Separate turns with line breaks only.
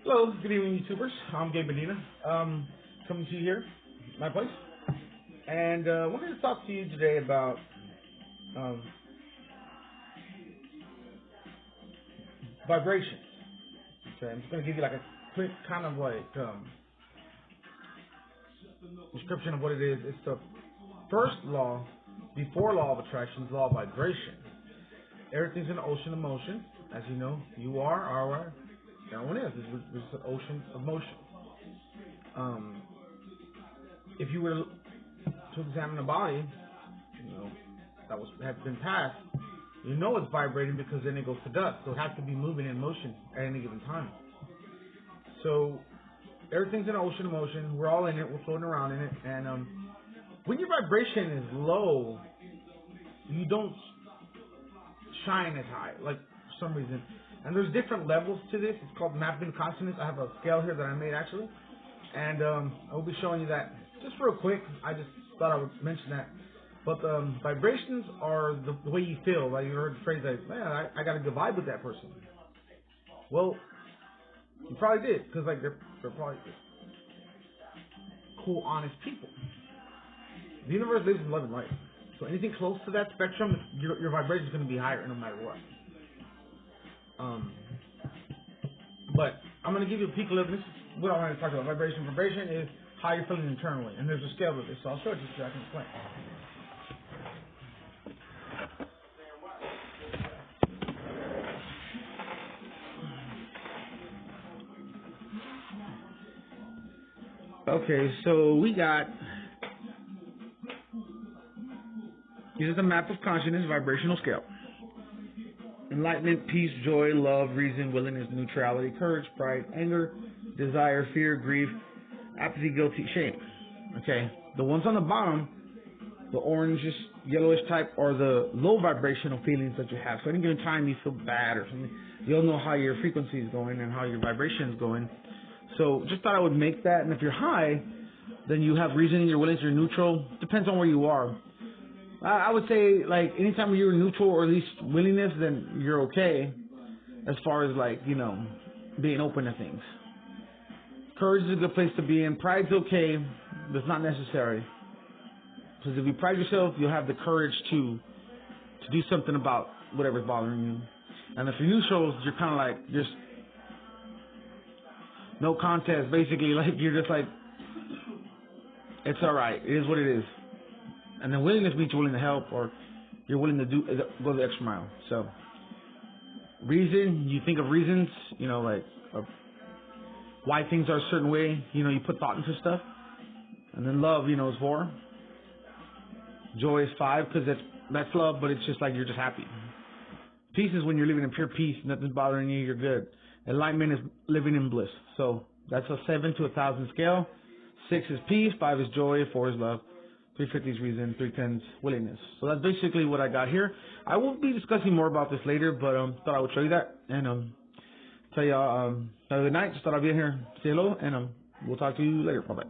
Hello, good evening, YouTubers. I'm Gabe Medina. Coming to you here, my place, and I wanted to talk to you today about um, vibrations. Okay, I'm just going to give you like a quick kind of like description of what it is. It's the first law before law of attraction, law of vibration. Everything's an ocean of motion, as you know. You are, everyone is. It's an ocean of motion. If you were to examine the body, that had been passed, it's vibrating because then it goes to dust. So it has to be moving in motion at any given time. So everything's in an ocean of motion. We're all in it. We're floating around in it. And when your vibration is low, you don't shine as high, like for some reason. And there's different levels to this. It's called mapping consciousness. I have a scale here that I made actually, and I will be showing you that just real quick. I just thought I would mention that. But vibrations are the way you feel. Like you heard the phrase like, man, I got a good vibe with that person. Well, you probably did, because like they're probably cool, honest people. The universe lives in love and light. So anything close to that spectrum, your vibration is going to be higher no matter what. But I'm going to give you a peek a little. This is what I want to talk about. Vibration. Vibration is how you're feeling internally, and there's a scale to this. So I'll show it to you so I can explain. Okay, so we got, this is a map of consciousness vibrational scale. Enlightenment, peace, joy, love, reason, willingness, neutrality, courage, pride, anger, desire, fear, grief, apathy, guilty, shame. Okay, the ones on the bottom, the orangish, yellowish type, are the low vibrational feelings that you have. So any given time you feel bad or something, you'll know how your frequency is going and how your vibration is going. So just thought I would make that. And if you're high, then you have reasoning, you're willing, you're neutral. Depends on where you are. I would say, like, anytime you're neutral or at least willingness, then you're okay as far as, like, being open to things. Courage is a good place to be in. Pride's okay, but it's not necessary. Because if you pride yourself, you'll have the courage to do something about whatever's bothering you. And if you're neutral, you're kind of like, just no contest, basically. Like, you're just like, it's all right. It is what it is. And then willingness means you're willing to help, or you're willing to go the extra mile. So, reason, you think of reasons, like why things are a certain way. You put thought into stuff. And then love, is 4. Joy is 5, because that's love, but it's just like you're just happy. Peace is when you're living in pure peace, nothing's bothering you, you're good. Enlightenment is living in bliss. So that's a 7 to 1,000 scale. 6 is peace, 5 is joy, 4 is love, 350 is reason, 310 is willingness. So that's basically what I got here. I will be discussing more about this later, but thought I would show you that and tell y'all have a good night. Just thought I'd be in here, say hello, and we'll talk to you later. Bye bye.